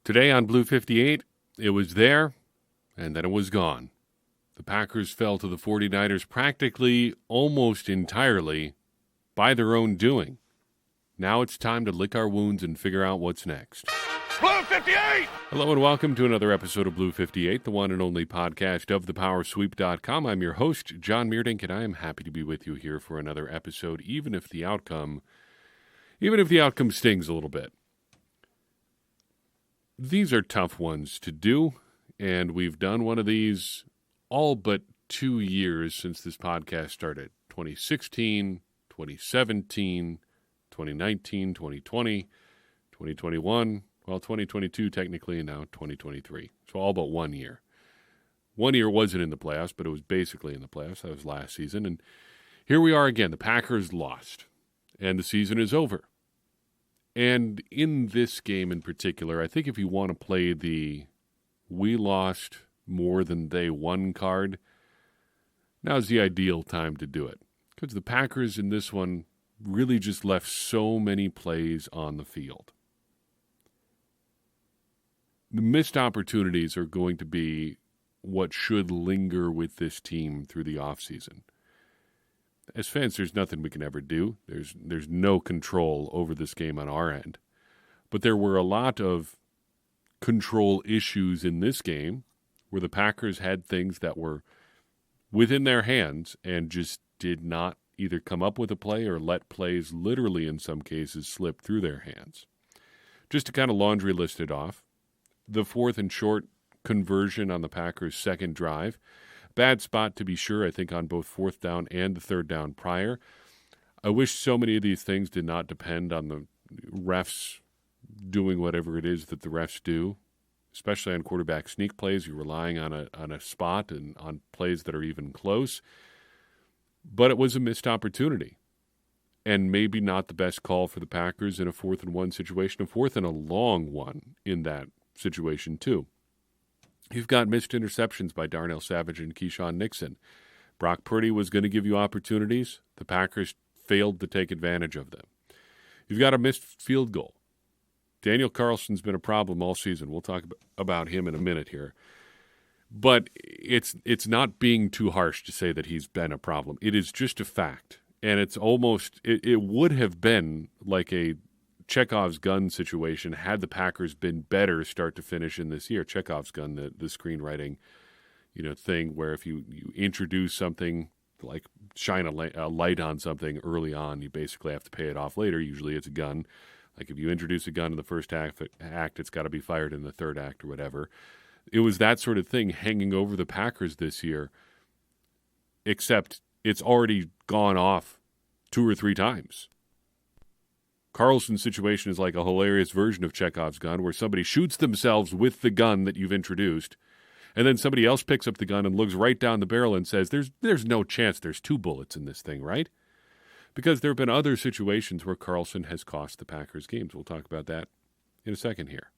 Today on Blue 58, it was there, and then it was gone. The Packers fell to the 49ers practically, almost entirely, by their own doing. Now it's time to lick our wounds and figure out what's next. Blue 58! Hello and welcome to another episode of Blue 58, the one and only podcast of thepowersweep.com. I'm your host, John Meerdink, and I am happy to be with you here for another episode, even if the outcome stings a little bit. These are tough ones to do, and we've done one of these all but 2 years since this podcast started. 2016, 2017, 2019, 2020, 2021, well, 2022 technically, and now 2023. So all but 1 year. 1 year wasn't in the playoffs, but it was basically in the playoffs. That was last season. And here we are again. The Packers lost, and the season is over. And in this game in particular, I think if you want to play the we lost more than they won card, now's the ideal time to do it. Because the Packers in this one really just left so many plays on the field. The missed opportunities are going to be what should linger with this team through the offseason. As fans, there's nothing we can ever do. There's no control over this game on our end. But there were a lot of control issues in this game where the Packers had things that were within their hands and just did not either come up with a play or let plays literally in some cases slip through their hands. Just to kind of laundry list it off, the fourth and short conversion on the Packers' second drive, bad spot to be sure, I think, on both fourth down and the third down prior. I wish so many of these things did not depend on the refs doing whatever it is that the refs do, especially on quarterback sneak plays. You're relying on a spot and on plays that are even close. But it was a missed opportunity, and maybe not the best call for the Packers in a 4th and 1 situation, a 4th and a long one in that situation too. You've got missed interceptions by Darnell Savage and Keyshawn Nixon. Brock Purdy was going to give you opportunities. The Packers failed to take advantage of them. You've got a missed field goal. Daniel Carlson's been a problem all season. We'll talk about him in a minute here. But it's not being too harsh to say that he's been a problem. It is just a fact. And it's almost, it would have been like a Chekhov's gun situation had the Packers been better start to finish in this year. Chekhov's gun, the screenwriting, thing where if you introduce something like shine a light on something early on, you basically have to pay it off later. Usually it's a gun. Like if you introduce a gun in the first act, it's got to be fired in the third act or whatever. It was that sort of thing hanging over the Packers this year, except it's already gone off 2 or 3 times. Carlson's situation is like a hilarious version of Chekhov's gun where somebody shoots themselves with the gun that you've introduced, and then somebody else picks up the gun and looks right down the barrel and says, there's no chance there's 2 bullets in this thing, right? Because there have been other situations where Carlson has cost the Packers games. We'll talk about that in a second here.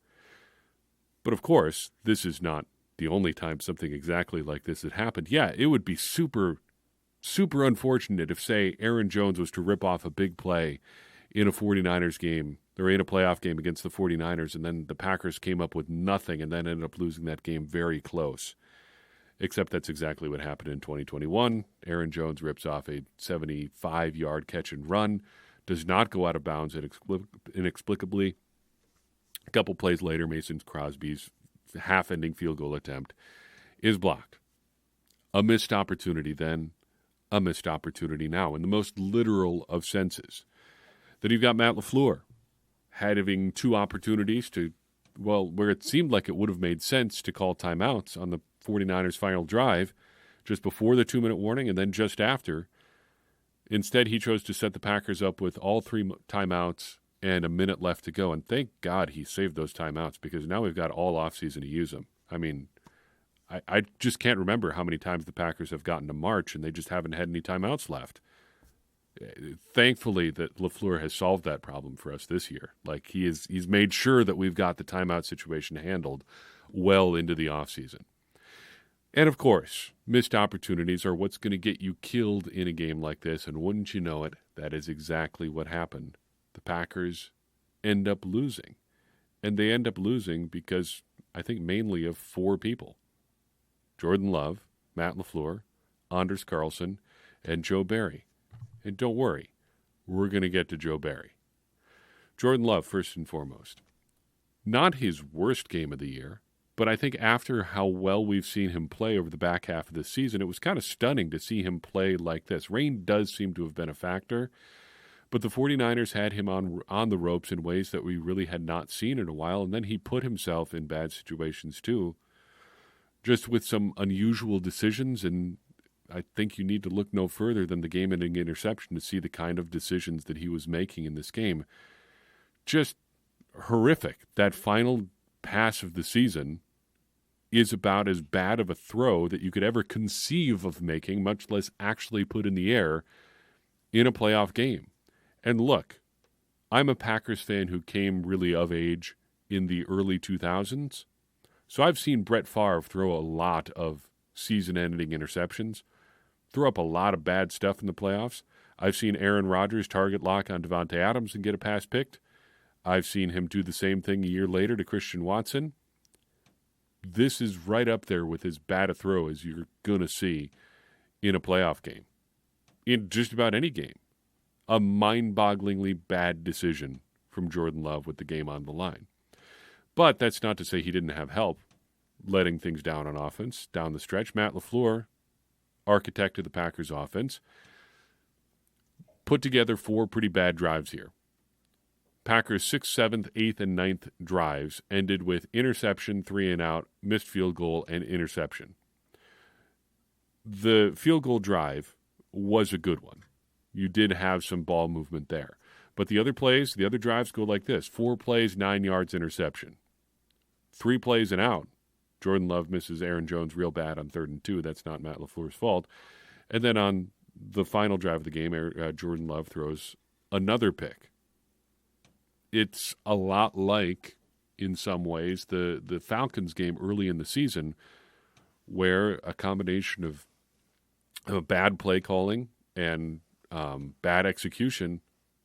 But of course, this is not the only time something exactly like this had happened. Yeah, it would be super, super unfortunate if, say, Aaron Jones was to rip off a big play in a 49ers game, or in a playoff game against the 49ers, and then the Packers came up with nothing and then ended up losing that game very close. Except that's exactly what happened in 2021. Aaron Jones rips off a 75-yard catch and run, does not go out of bounds inexplicably. A couple plays later, Mason Crosby's half-ending field goal attempt is blocked. A missed opportunity then, a missed opportunity now, in the most literal of senses. Then you've got Matt LaFleur having 2 opportunities to, where it seemed like it would have made sense to call timeouts on the 49ers' final drive just before the 2-minute warning and then just after. Instead, he chose to set the Packers up with all 3 timeouts and a minute left to go. And thank God he saved those timeouts because now we've got all offseason to use them. I mean, I just can't remember how many times the Packers have gotten to March and they just haven't had any timeouts left. Thankfully that LaFleur has solved that problem for us this year. Like he's made sure that we've got the timeout situation handled well into the offseason. And of course, missed opportunities are what's going to get you killed in a game like this, and wouldn't you know it, that is exactly what happened. The Packers end up losing. And they end up losing because I think mainly of 4 people. Jordan Love, Matt LaFleur, Anders Carlson, and Joe Barry. And don't worry, we're going to get to Joe Barry. Jordan Love, first and foremost. Not his worst game of the year, but I think after how well we've seen him play over the back half of the season, it was kind of stunning to see him play like this. Rain does seem to have been a factor, but the 49ers had him on the ropes in ways that we really had not seen in a while, and then he put himself in bad situations too, just with some unusual decisions, and I think you need to look no further than the game-ending interception to see the kind of decisions that he was making in this game. Just horrific. That final pass of the season is about as bad of a throw that you could ever conceive of making, much less actually put in the air in a playoff game. And look, I'm a Packers fan who came really of age in the early 2000s, so I've seen Brett Favre throw a lot of season-ending interceptions, throw up a lot of bad stuff in the playoffs. I've seen Aaron Rodgers target lock on Devontae Adams and get a pass picked. I've seen him do the same thing a year later to Christian Watson. This is right up there with as bad a throw as you're going to see in a playoff game, in just about any game. A mind-bogglingly bad decision from Jordan Love with the game on the line. But that's not to say he didn't have help letting things down on offense down the stretch. Matt LaFleur, architect of the Packers offense, put together 4 pretty bad drives here. Packers' 6th, 7th, 8th, and 9th drives ended with interception, 3 and out, missed field goal, and interception. The field goal drive was a good one. You did have some ball movement there. But the other plays, the other drives go like this. 4 plays, 9 yards, interception. 3 plays and out. Jordan Love misses Aaron Jones real bad on 3rd and 2. That's not Matt LaFleur's fault. And then on the final drive of the game, Jordan Love throws another pick. It's a lot like, in some ways, the Falcons game early in the season, where a combination of bad play calling and bad execution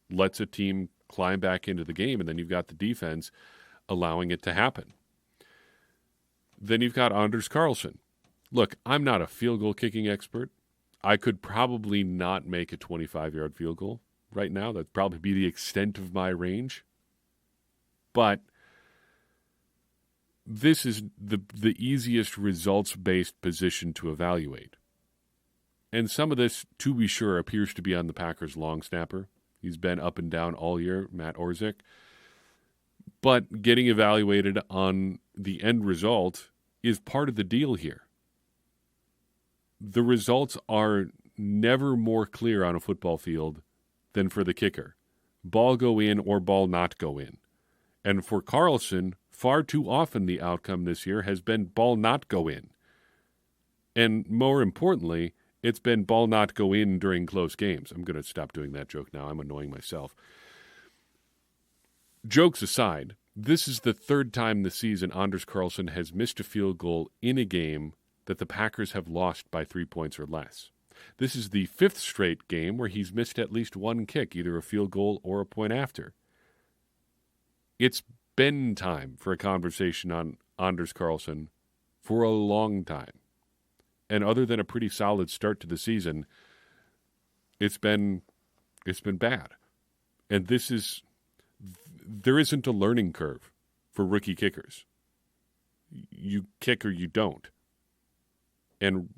lets a team climb back into the game, and then you've got the defense allowing it to happen. Then you've got Anders Carlson. Look, I'm not a field goal kicking expert. I could probably not make a 25-yard field goal right now. That'd probably be the extent of my range. But this is the easiest results-based position to evaluate. And some of this, to be sure, appears to be on the Packers' long snapper. He's been up and down all year, Matt Orzik. But getting evaluated on the end result is part of the deal here. The results are never more clear on a football field than for the kicker. Ball go in or ball not go in. And for Carlson, far too often the outcome this year has been ball not go in. And more importantly, it's been ball not go in during close games. I'm going to stop doing that joke now. I'm annoying myself. Jokes aside, this is the 3rd time this season Anders Carlson has missed a field goal in a game that the Packers have lost by 3 points or less. This is the 5th straight game where he's missed at least one kick, either a field goal or a point after. It's been time for a conversation on Anders Carlson for a long time. And other than a pretty solid start to the season, it's been bad. And there isn't a learning curve for rookie kickers. You kick or you don't. And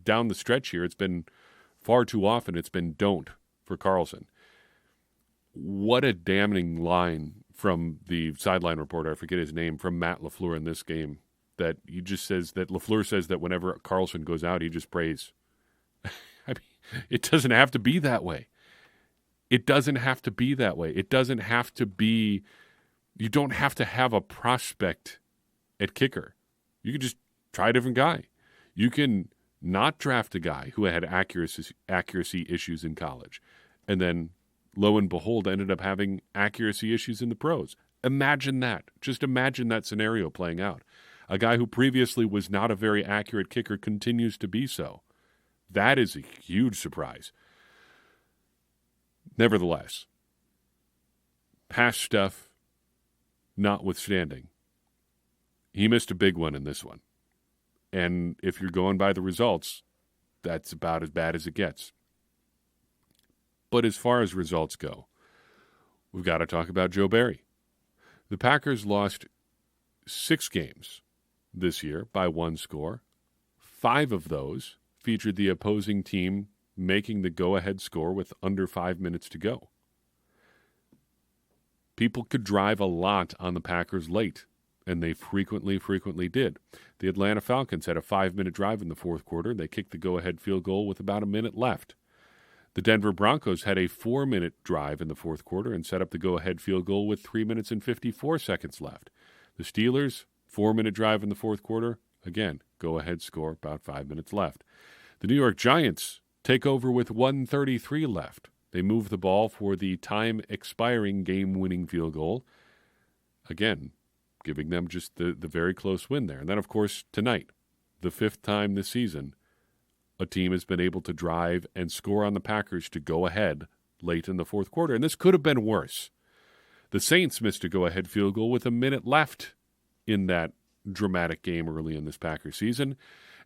down the stretch here, it's been far too often it's been don't for Carlson. What a damning line from the sideline reporter, I forget his name, from Matt LaFleur in this game, that he just says that LaFleur says that whenever Carlson goes out, he just prays. I mean, it doesn't have to be that way. It doesn't have to be that way. It doesn't have to be, you don't have to have a prospect at kicker. You can just try a different guy. You can not draft a guy who had accuracy issues in college, and then, lo and behold, ended up having accuracy issues in the pros. Imagine that. Just imagine that scenario playing out. A guy who previously was not a very accurate kicker continues to be so. That is a huge surprise. Nevertheless, past stuff, notwithstanding, he missed a big one in this one. And if you're going by the results, that's about as bad as it gets. But as far as results go, we've got to talk about Joe Barry. The Packers lost 6 games this year by 1 score. 5 of those featured the opposing team making the go-ahead score with under 5 minutes to go. People could drive a lot on the Packers late, and they frequently did. The Atlanta Falcons had a 5-minute drive in the fourth quarter. They kicked the go-ahead field goal with about a minute left. The Denver Broncos had a 4-minute drive in the fourth quarter and set up the go-ahead field goal with 3 minutes and 54 seconds left. The Steelers, 4-minute drive in the fourth quarter. Again, go-ahead score, about 5 minutes left. The New York Giants take over with 1:33 left. They move the ball for the time-expiring game-winning field goal. Again, giving them just the very close win there. And then, of course, tonight, the 5th time this season, a team has been able to drive and score on the Packers to go ahead late in the fourth quarter. And this could have been worse. The Saints missed a go-ahead field goal with a minute left in that dramatic game early in this Packers season.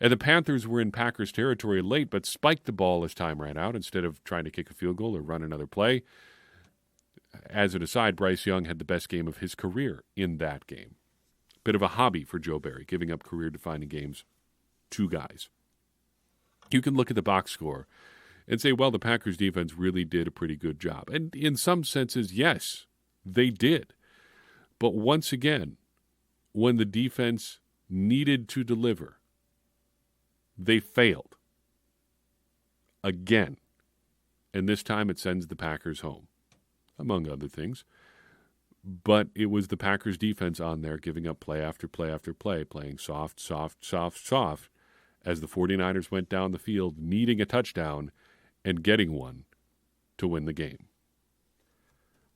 And the Panthers were in Packers territory late, but spiked the ball as time ran out instead of trying to kick a field goal or run another play. As an aside, Bryce Young had the best game of his career in that game. Bit of a hobby for Joe Barry, giving up career-defining games to guys. You can look at the box score and say, well, the Packers defense really did a pretty good job. And in some senses, yes, they did. But once again, when the defense needed to deliver, they failed. Again. And this time it sends the Packers home, among other things. But it was the Packers defense on there giving up play after play after play, playing soft, as the 49ers went down the field needing a touchdown and getting one to win the game.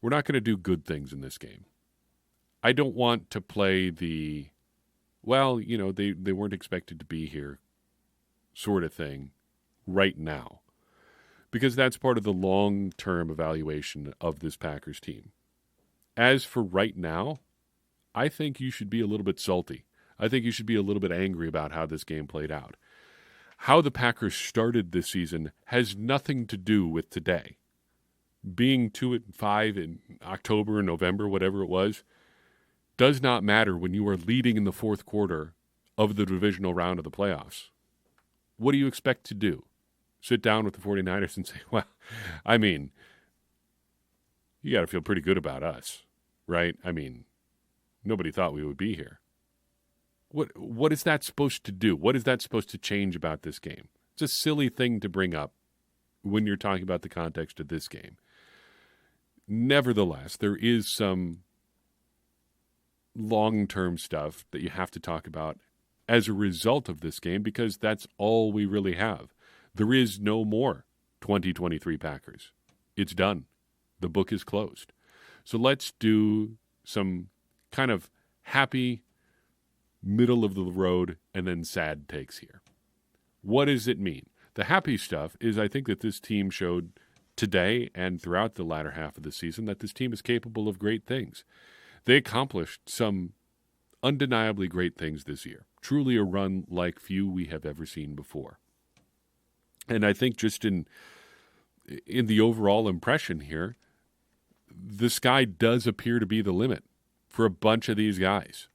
We're not going to do good things in this game. I don't want to play the, well, you know, they weren't expected to be here sort of thing right now, because that's part of the long-term evaluation of this Packers team. As for right now, I think you should be a little bit salty. I think you should be a little bit angry about how this game played out. How the Packers started this season has nothing to do with today. Being 2-5 in October, November, whatever it was, does not matter when you are leading in the fourth quarter of the divisional round of the playoffs. What do you expect to do? Sit down with the 49ers and say, well, I mean, you got to feel pretty good about us, right? I mean, nobody thought we would be here. What is that supposed to do? What is that supposed to change about this game? It's a silly thing to bring up when you're talking about the context of this game. Nevertheless, there is some long-term stuff that you have to talk about as a result of this game, because that's all we really have. There is no more 2023 Packers. It's done. The book is closed. So let's do some kind of happy, middle of the road, and then sad takes here. What does it mean? The happy stuff is I think that this team showed today and throughout the latter half of the season that this team is capable of great things. They accomplished some undeniably great things this year. Truly a run like few we have ever seen before. And I think just in the overall impression here, the sky does appear to be the limit for a bunch of these guys.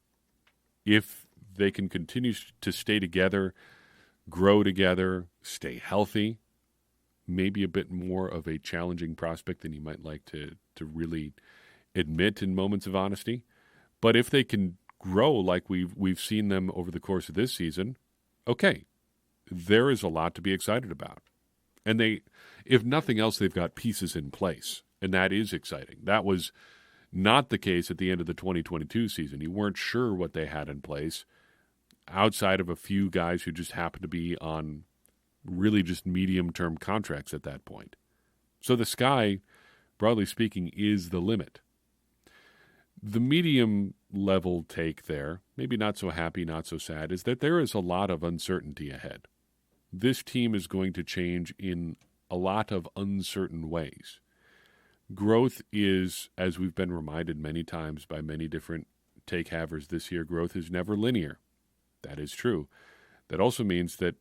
If they can continue to stay together, grow together, stay healthy, maybe a bit more of a challenging prospect than you might like to really admit in moments of honesty. But if they can grow like we've seen them over the course of this season, okay, there is a lot to be excited about. And they, if nothing else, they've got pieces in place, and that is exciting. That was not the case at the end of the 2022 season. You weren't sure what they had in place outside of a few guys who just happened to be on really just medium-term contracts at that point. So the sky, broadly speaking, is the limit. The medium-level take there, maybe not so happy, not so sad, is that there is a lot of uncertainty ahead. This team is going to change in a lot of uncertain ways. Growth is, as we've been reminded many times by many different take havers this year, growth is never linear. That is true. That also means that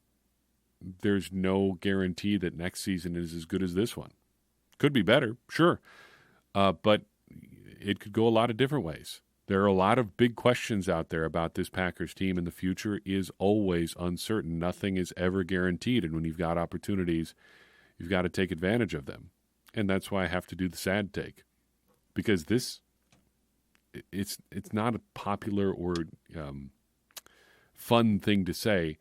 there's no guarantee that next season is as good as this one. Could be better, sure, but it could go a lot of different ways. There are a lot of big questions out there about this Packers team, and the future is always uncertain. Nothing is ever guaranteed, and when you've got opportunities, you've got to take advantage of them. And that's why I have to do the sad take, because it's not a popular or fun thing to say,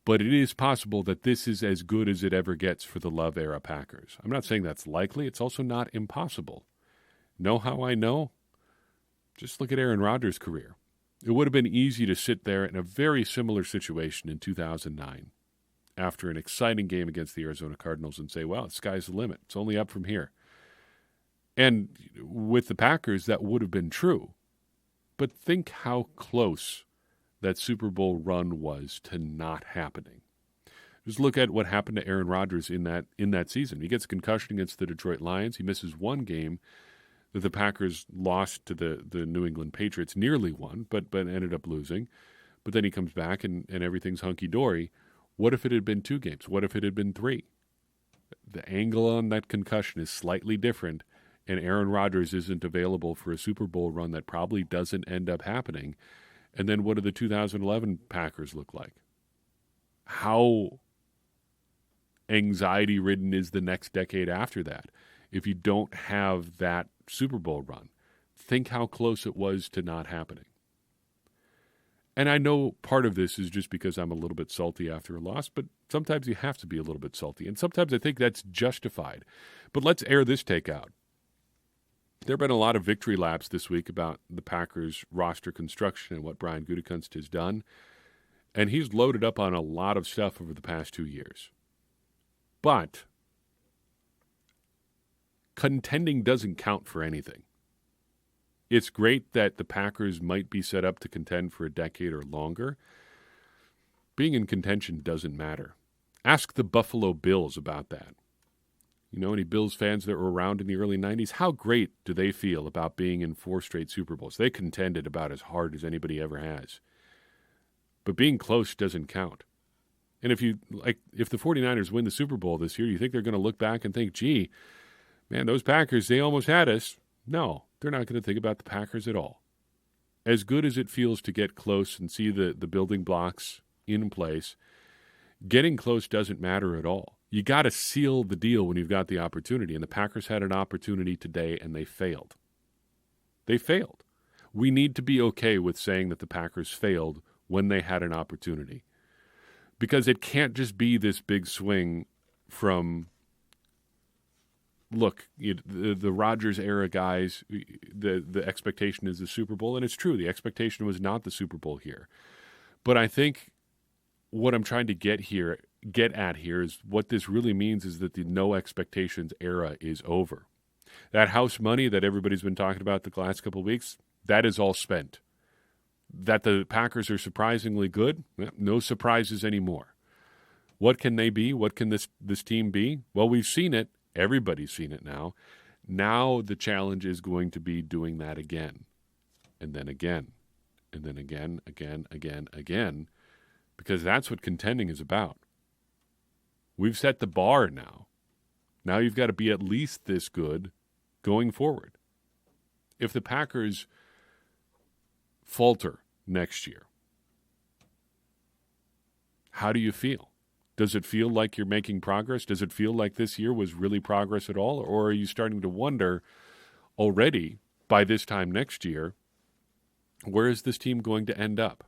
but it is possible that this is as good as it ever gets for the Love era Packers. I'm not saying that's likely. It's also not impossible. Know how I know? Just look at Aaron Rodgers' career. It would have been easy to sit there in a very similar situation in 2009 after an exciting game against the Arizona Cardinals and say, well, the sky's the limit. It's only up from here. And with the Packers, that would have been true. But think how close that Super Bowl run was to not happening. Just look at what happened to Aaron Rodgers in that season. He gets a concussion against the Detroit Lions. He misses one game that the Packers lost to the New England Patriots, nearly won, but ended up losing. But then he comes back and everything's hunky-dory. What if it had been 2 games? What if it had been 3? The angle on that concussion is slightly different, and Aaron Rodgers isn't available for a Super Bowl run that probably doesn't end up happening. And then what do the 2011 Packers look like? How anxiety-ridden is the next decade after that if you don't have that Super Bowl run? Think how close it was to not happening. And I know part of this is just because I'm a little bit salty after a loss, but sometimes you have to be a little bit salty. And sometimes I think that's justified. But let's air this take out. There have been a lot of victory laps this week about the Packers roster construction and what Brian Gutekunst has done. And he's loaded up on a lot of stuff over the past 2 years. But contending doesn't count for anything. It's great that the Packers might be set up to contend for a decade or longer. Being in contention doesn't matter. Ask the Buffalo Bills about that. You know, any Bills fans that were around in the early 90s, how great do they feel about being in 4 straight Super Bowls? They contended about as hard as anybody ever has. But being close doesn't count. And if the 49ers win the Super Bowl this year, you think they're going to look back and think, gee, man, those Packers, they almost had us. No, they're not going to think about the Packers at all. As good as it feels to get close and see the building blocks in place, getting close doesn't matter at all. You got to seal the deal when you've got the opportunity, and the Packers had an opportunity today, and they failed. They failed. We need to be okay with saying that the Packers failed when they had an opportunity, because it can't just be this big swing from, look, the Rodgers era guys, the expectation is the Super Bowl, and it's true. The expectation was not the Super Bowl here. But I think what I'm trying to get at here is what this really means is that the no expectations era is over. That house money that everybody's been talking about the last couple of weeks, that is all spent. That the Packers are surprisingly good, no surprises anymore. What can they be? What can this team be? Well, we've seen it. Everybody's seen it now. Now the challenge is going to be doing that again, and then again, and then again, again, because that's what contending is about. We've set the bar now. Now you've got to be at least this good going forward. If the Packers falter next year, how do you feel? Does it feel like you're making progress? Does it feel like this year was really progress at all? Or are you starting to wonder already by this time next year, where is this team going to end up?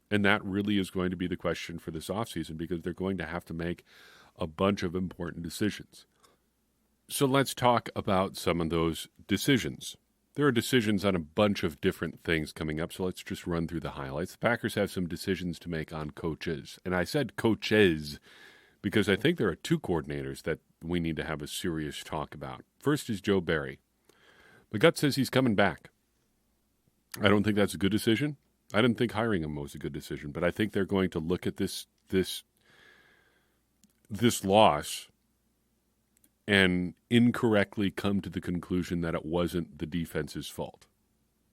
And that really is going to be the question for this offseason, because they're going to have to make a bunch of important decisions. So let's talk about some of those decisions. There are decisions on a bunch of different things coming up, so let's just run through the highlights. The Packers have some decisions to make on coaches. And I said coaches because I think there are 2 coordinators that we need to have a serious talk about. First is Joe Barry. My gut says he's coming back. I don't think that's a good decision. I didn't think hiring him was a good decision, but I think they're going to look at this loss and incorrectly come to the conclusion that it wasn't the defense's fault.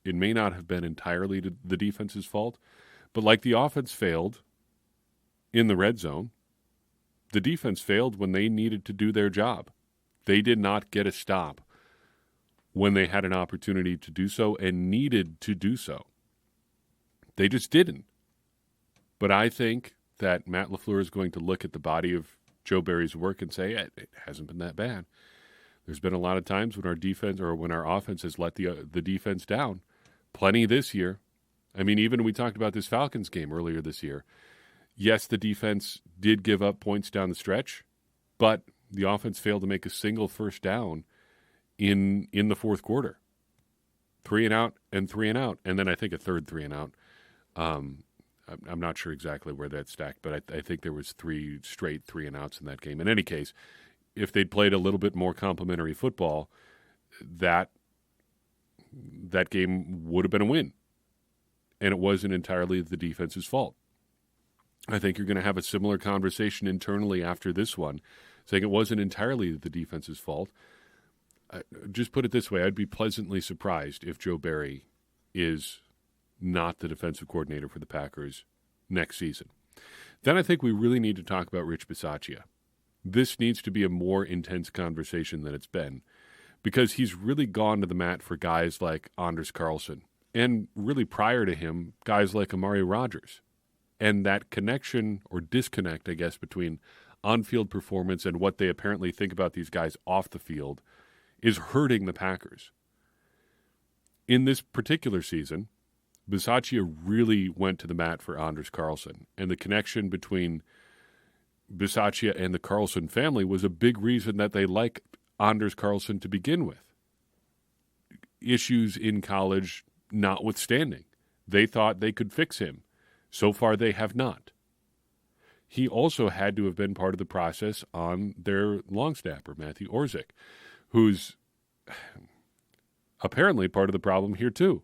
It may not have been entirely the defense's fault, but like the offense failed in the red zone, the defense failed when they needed to do their job. They did not get a stop when they had an opportunity to do so and needed to do so. They just didn't. But I think that Matt LaFleur is going to look at the body of Joe Barry's work and say, it hasn't been that bad. There's been a lot of times when our defense or when our offense has let the defense down. Plenty this year. I mean, even we talked about this Falcons game earlier this year. Yes, the defense did give up points down the stretch, but the offense failed to make a single first down in the fourth quarter. 3 and out and 3 and out, and then I think a third 3 and out. I'm not sure exactly where that stacked, but I think there was 3 straight 3 and outs in that game. In any case, if they'd played a little bit more complimentary football, that game would have been a win. And it wasn't entirely the defense's fault. I think you're going to have a similar conversation internally after this one, saying it wasn't entirely the defense's fault. Just put it this way, I'd be pleasantly surprised if Joe Barry is not the defensive coordinator for the Packers next season. Then I think we really need to talk about Rich Bisaccia. This needs to be a more intense conversation than it's been, because he's really gone to the mat for guys like Anders Carlson, and really prior to him, guys like Amari Rodgers. And that connection or disconnect, I guess, between on-field performance and what they apparently think about these guys off the field is hurting the Packers. In this particular season, Bisaccia really went to the mat for Anders Carlson, and the connection between Bisaccia and the Carlson family was a big reason that they liked Anders Carlson to begin with. Issues in college notwithstanding, they thought they could fix him. So far, they have not. He also had to have been part of the process on their long snapper, Matthew Orzik, who's apparently part of the problem here, too.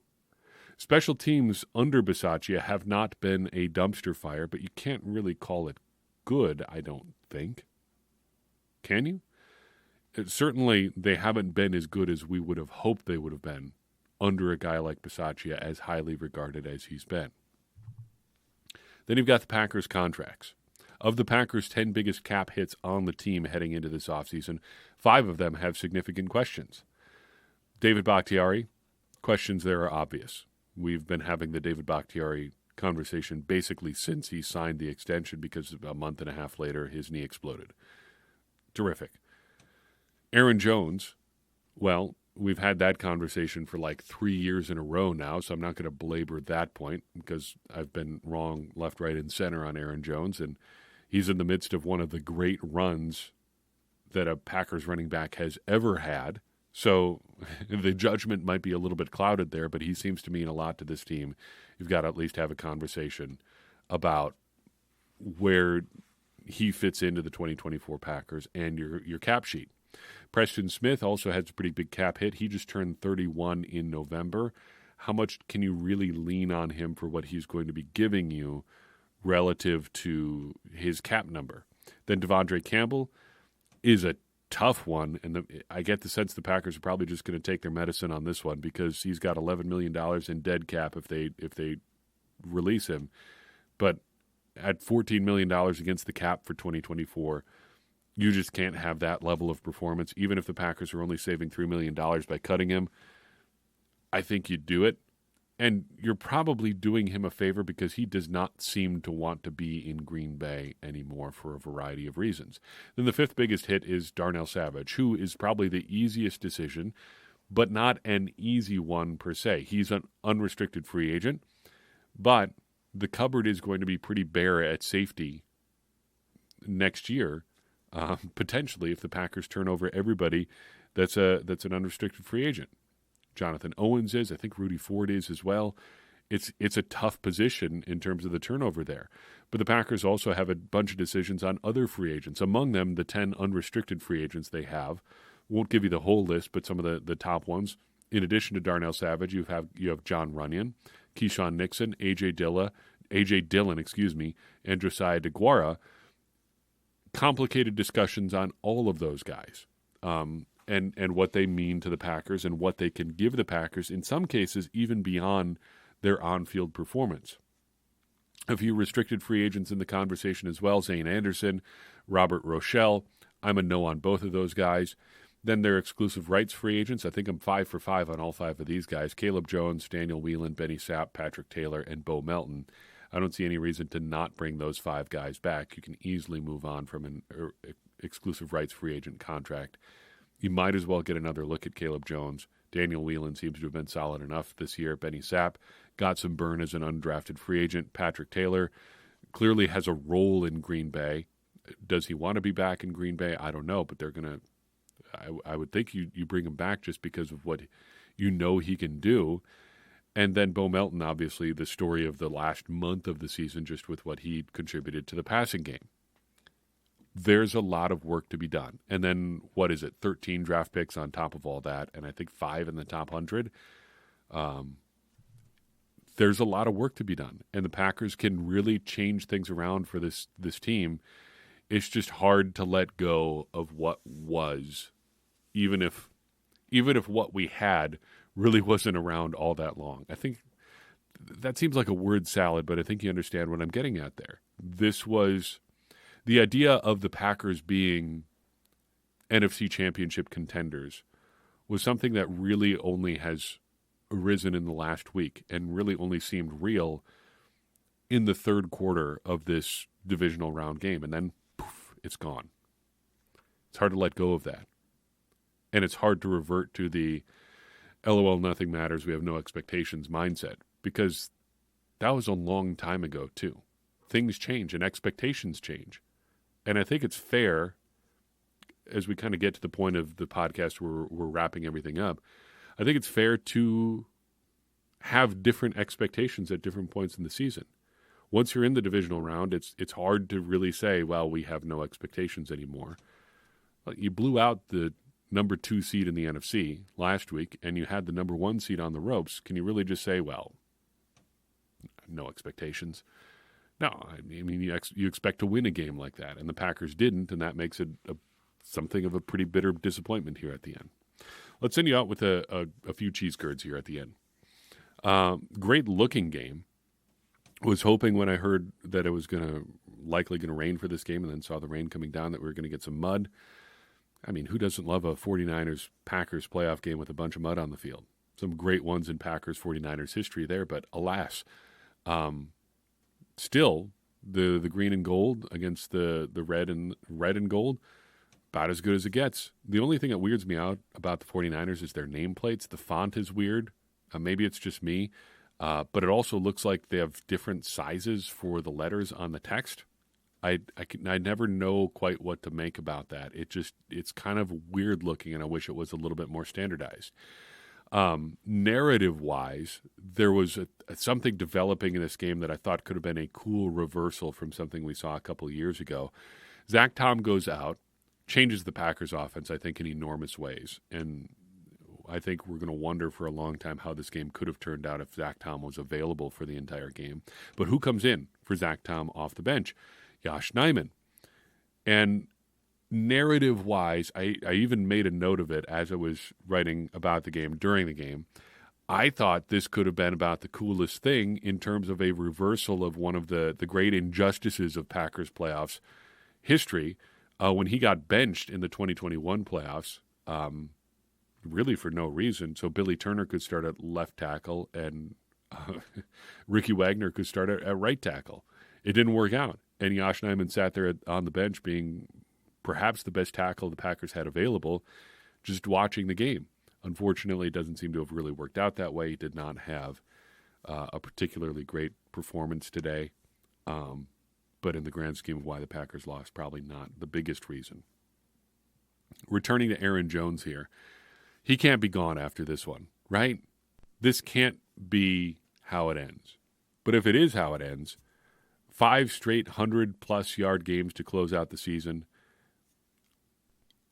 Special teams under Bisaccia have not been a dumpster fire, but you can't really call it good, I don't think. Can you? Certainly, they haven't been as good as we would have hoped they would have been under a guy like Bisaccia, as highly regarded as he's been. Then you've got the Packers' contracts. Of the Packers' 10 biggest cap hits on the team heading into this offseason, 5 of them have significant questions. David Bakhtiari, questions there are obvious. We've been having the David Bakhtiari conversation basically since he signed the extension, because a month and a half later his knee exploded. Terrific. Aaron Jones, well, we've had that conversation for like 3 years in a row now, so I'm not going to belabor that point because I've been wrong left, right, and center on Aaron Jones, and he's in the midst of one of the great runs that a Packers running back has ever had. So the judgment might be a little bit clouded there, but he seems to mean a lot to this team. You've got to at least have a conversation about where he fits into the 2024 Packers and your cap sheet. Preston Smith also has a pretty big cap hit. He just turned 31 in November. How much can you really lean on him for what he's going to be giving you relative to his cap number? Then Devondre Campbell is a tough one, and I get the sense the Packers are probably just going to take their medicine on this one, because he's got $11 million in dead cap if they release him. But at $14 million against the cap for 2024, you just can't have that level of performance. Even if the Packers are only saving $3 million by cutting him, I think you'd do it. And you're probably doing him a favor because he does not seem to want to be in Green Bay anymore for a variety of reasons. Then the 5th biggest hit is Darnell Savage, who is probably the easiest decision, but not an easy one per se. He's an unrestricted free agent, but the cupboard is going to be pretty bare at safety next year, potentially, if the Packers turn over everybody that's an unrestricted free agent. Jonathan Owens is. I think Rudy Ford is as well. It's a tough position in terms of the turnover there. But the Packers also have a bunch of decisions on other free agents. Among them, the 10 unrestricted free agents they have. Won't give you the whole list, but some of the top ones. In addition to Darnell Savage, you have John Runyon, Keyshawn Nixon, A.J. Dillon, and Josiah DeGuara. Complicated discussions on all of those guys. and what they mean to the Packers and what they can give the Packers, in some cases, even beyond their on-field performance. A few restricted free agents in the conversation as well, Zane Anderson, Robert Rochelle. I'm a no on both of those guys. Then their exclusive rights free agents. I think I'm 5 for 5 on all 5 of these guys. Caleb Jones, Daniel Whelan, Benny Sapp, Patrick Taylor, and Bo Melton. I don't see any reason to not bring those 5 guys back. You can easily move on from an exclusive rights free agent contract. You might as well get another look at Caleb Jones. Daniel Whelan seems to have been solid enough this year. Benny Sapp got some burn as an undrafted free agent. Patrick Taylor clearly has a role in Green Bay. Does he want to be back in Green Bay? I don't know, but they're going to I would think you bring him back just because of what you know he can do. And then Bo Melton, obviously, the story of the last month of the season, just with what he contributed to the passing game. There's a lot of work to be done. And then, 13 draft picks on top of all that, and I think 5 in the top 100. There's a lot of work to be done. And the Packers can really change things around for this team. It's just hard to let go of what was, even if what we had really wasn't around all that long. I think that seems like a word salad, but I think you understand what I'm getting at there. This was the idea of the Packers being NFC Championship contenders was something that really only has arisen in the last week and really only seemed real in the third quarter of this divisional round game. And then, poof, it's gone. It's hard to let go of that. And it's hard to revert to the LOL, nothing matters, we have no expectations mindset, because that was a long time ago too. Things change and expectations change. And I think it's fair, as we kind of get to the point of the podcast where we're wrapping everything up, I think it's fair to have different expectations at different points in the season. Once you're in the divisional round, it's hard to really say, well, we have no expectations anymore. Well, you blew out the number 2 seed in the NFC last week, and you had the number 1 seed on the ropes. Can you really just say, well, no expectations? No, I mean you expect to win a game like that, and the Packers didn't, and that makes it something of a pretty bitter disappointment here at the end. Let's send you out with a few cheese curds here at the end. Great looking game. Was hoping when I heard that it was likely going to rain for this game, and then saw the rain coming down, that we were going to get some mud. I mean, who doesn't love a 49ers-Packers playoff game with a bunch of mud on the field? Some great ones in Packers-49ers history there, but alas, still the green and gold against the red and gold, about as good as it gets. The only thing that weirds me out about the 49ers is their nameplates. The font is weird. Maybe it's just me, but it also looks like they have different sizes for the letters on the text. I never know quite what to make about that. It's kind of weird looking, and I wish it was a little bit more standardized. Narrative-wise, there was something developing in this game that I thought could have been a cool reversal from something we saw a couple of years ago. Zach Tom goes out, changes the Packers' offense, I think, in enormous ways, and I think we're going to wonder for a long time how this game could have turned out if Zach Tom was available for the entire game. But who comes in for Zach Tom off the bench? Josh Nijman. And narrative-wise, I even made a note of it as I was writing about the game during the game. I thought this could have been about the coolest thing in terms of a reversal of one of the great injustices of Packers playoffs history when he got benched in the 2021 playoffs, really for no reason. So Billy Turner could start at left tackle and Ricky Wagner could start at right tackle. It didn't work out. And Josh Nijman sat there on the bench being perhaps the best tackle the Packers had available, just watching the game. Unfortunately, it doesn't seem to have really worked out that way. He did not have a particularly great performance today. But in the grand scheme of why the Packers lost, probably not the biggest reason. Returning to Aaron Jones here. He can't be gone after this one, right? This can't be how it ends. But if it is how it ends, 5 straight 100-plus yard games to close out the season.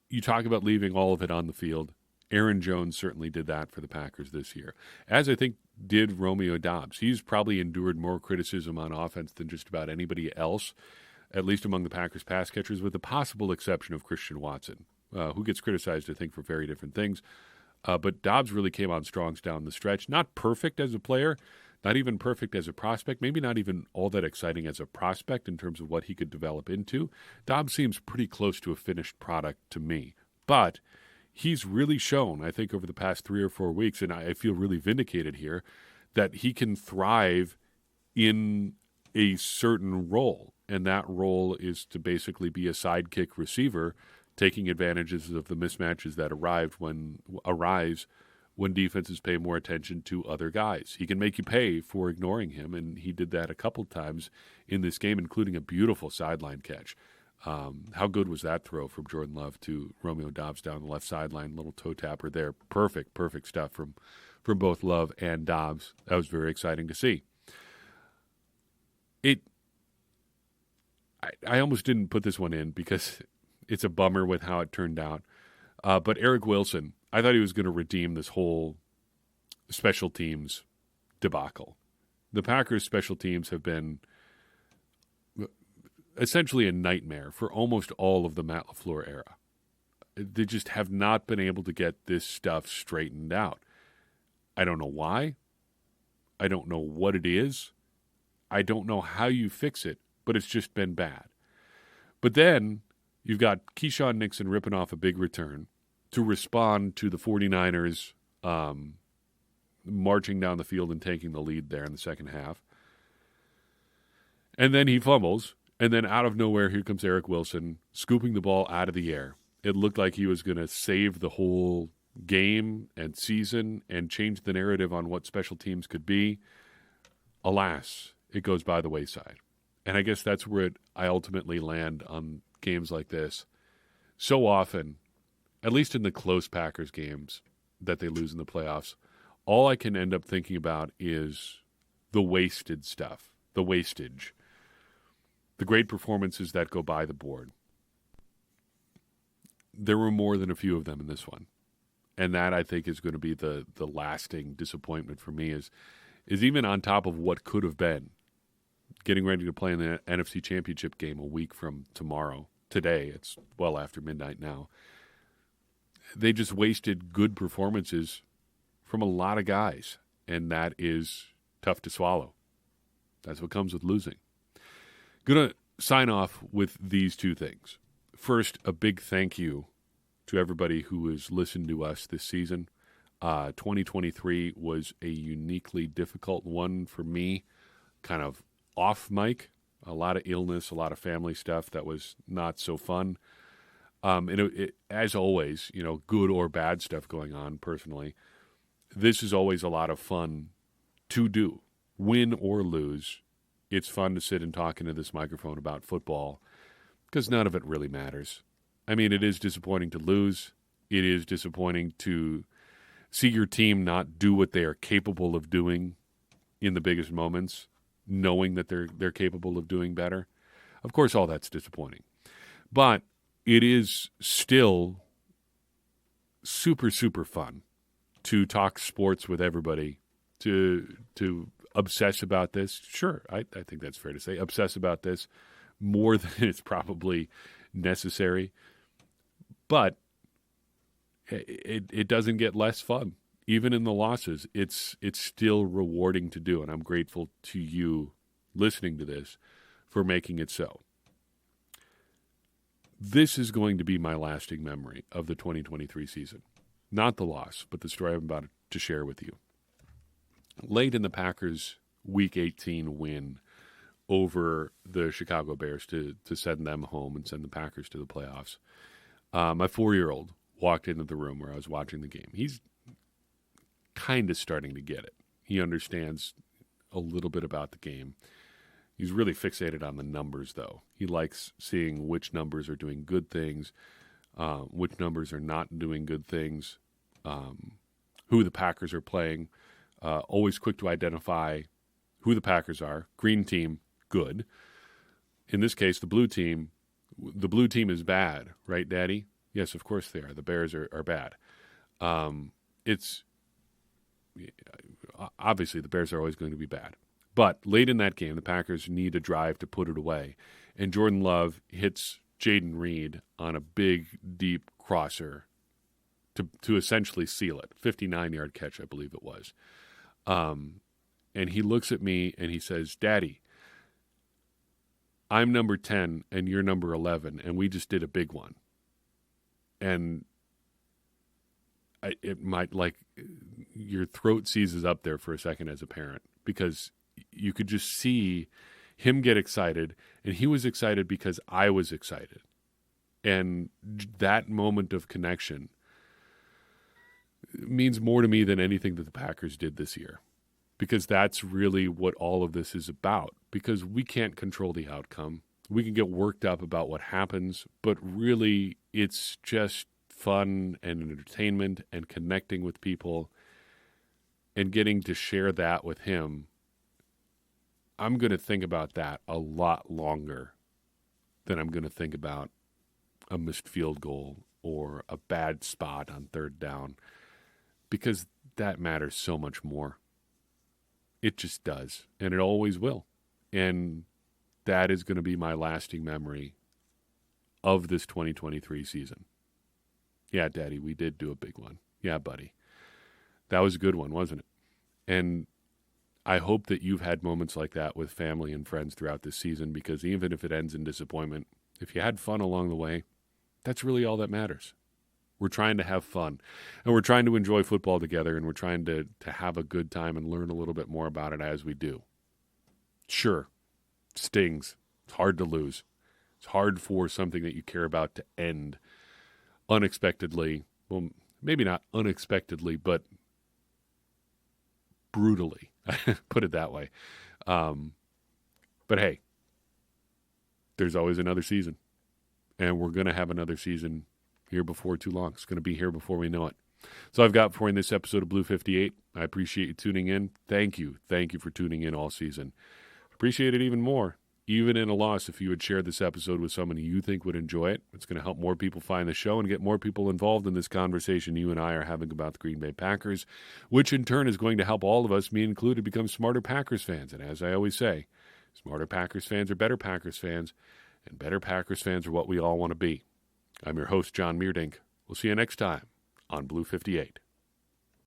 You talk about leaving all of it on the field. Aaron Jones certainly did that for the Packers this year, as I think did Romeo Doubs. He's probably endured more criticism on offense than just about anybody else, at least among the Packers pass catchers, with the possible exception of Christian Watson. who gets criticized, I think, for very different things. But Dobbs really came on strong down the stretch. Not perfect as a player, not even perfect as a prospect, maybe not even all that exciting as a prospect in terms of what he could develop into. Dobbs seems pretty close to a finished product to me. But he's really shown, I think, over the past 3 or 4 weeks, and I feel really vindicated here, that he can thrive in a certain role. And that role is to basically be a sidekick receiver, taking advantages of the mismatches that arise when defenses pay more attention to other guys. He can make you pay for ignoring him, and he did that a couple times in this game, including a beautiful sideline catch. How good was that throw from Jordan Love to Romeo Doubs down the left sideline? Little toe tapper there. Perfect stuff from both Love and Doubs. That was very exciting to see. I almost didn't put this one in because it's a bummer with how it turned out. But Eric Wilson, I thought he was going to redeem this whole special teams debacle. The Packers' special teams have been essentially a nightmare for almost all of the Matt LaFleur era. They just have not been able to get this stuff straightened out. I don't know why. I don't know what it is. I don't know how you fix it, but it's just been bad. But then you've got Keyshawn Nixon ripping off a big return to respond to the 49ers marching down the field and taking the lead there in the second half. And then he fumbles, and then out of nowhere, here comes Eric Wilson scooping the ball out of the air. It looked like he was going to save the whole game and season and change the narrative on what special teams could be. Alas, it goes by the wayside. And I guess that's where I ultimately land on games like this. So often, at least in the close Packers games that they lose in the playoffs, all I can end up thinking about is the wasted stuff, the wastage, the great performances that go by the board. There were more than a few of them in this one. And that, I think, is going to be the lasting disappointment for me is even on top of what could have been, getting ready to play in the NFC Championship game a week from tomorrow. Today, it's well after midnight now. They just wasted good performances from a lot of guys, and that is tough to swallow. That's what comes with losing. Going to sign off with these two things. First, a big thank you to everybody who has listened to us this season. 2023 was a uniquely difficult one for me, kind of off mic. A lot of illness, a lot of family stuff that was not so fun. And as always, good or bad stuff going on personally. This is always a lot of fun to do. Win or lose, it's fun to sit and talk into this microphone about football because none of it really matters. I mean, it is disappointing to lose. It is disappointing to see your team not do what they are capable of doing in the biggest moments, knowing that they're capable of doing better. Of course, all that's disappointing. But it is still super, super fun to talk sports with everybody, to obsess about this. Sure, I think that's fair to say. Obsess about this more than it's probably necessary. But it doesn't get less fun. Even in the losses, it's still rewarding to do, and I'm grateful to you listening to this for making it so. This is going to be my lasting memory of the 2023 season. Not the loss, but the story I'm about to share with you. Late in the Packers' Week 18 win over the Chicago Bears to send them home and send the Packers to the playoffs, my 4-year-old walked into the room where I was watching the game. He's kind of starting to get it. He understands a little bit about the game. He's really fixated on the numbers, though. He likes seeing which numbers are doing good things, which numbers are not doing good things, who the Packers are playing. Always quick to identify who the Packers are. Green team, good. In this case, the blue team is bad, right, Daddy? Yes, of course they are. The Bears are bad. It's obviously the Bears are always going to be bad. But late in that game, the Packers need a drive to put it away. And Jordan Love hits Jaden Reed on a big, deep crosser to essentially seal it. 59-yard catch, I believe it was. And he looks at me and he says, "Daddy, I'm number 10 and you're number 11, and we just did a big one." And it might, like, your throat seizes up there for a second as a parent, because you could just see him get excited, and he was excited because I was excited. And that moment of connection means more to me than anything that the Packers did this year, because that's really what all of this is about, because we can't control the outcome. We can get worked up about what happens, but really it's just fun and entertainment and connecting with people and getting to share that with him. I'm going to think about that a lot longer than I'm going to think about a missed field goal or a bad spot on third down, because that matters so much more. It just does, and it always will. And that is going to be my lasting memory of this 2023 season. Yeah, Daddy, we did do a big one. Yeah, buddy. That was a good one, wasn't it? And I hope that you've had moments like that with family and friends throughout this season, because even if it ends in disappointment, if you had fun along the way, that's really all that matters. We're trying to have fun, and we're trying to enjoy football together, and we're trying to have a good time and learn a little bit more about it as we do. Sure, it stings. It's hard to lose. It's hard for something that you care about to end unexpectedly. Well, maybe not unexpectedly, but brutally. Put it that way. But hey, there's always another season, and we're going to have another season here before too long. It's going to be here before we know it. So I've got for you in this episode of Blue 58. I appreciate you tuning in. Thank you. Thank you for tuning in all season. Appreciate it even more, even in a loss, if you would share this episode with someone you think would enjoy it. It's going to help more people find the show and get more people involved in this conversation you and I are having about the Green Bay Packers, which in turn is going to help all of us, me included, become smarter Packers fans. And as I always say, smarter Packers fans are better Packers fans, and better Packers fans are what we all want to be. I'm your host, John Meerdink. We'll see you next time on Blue 58.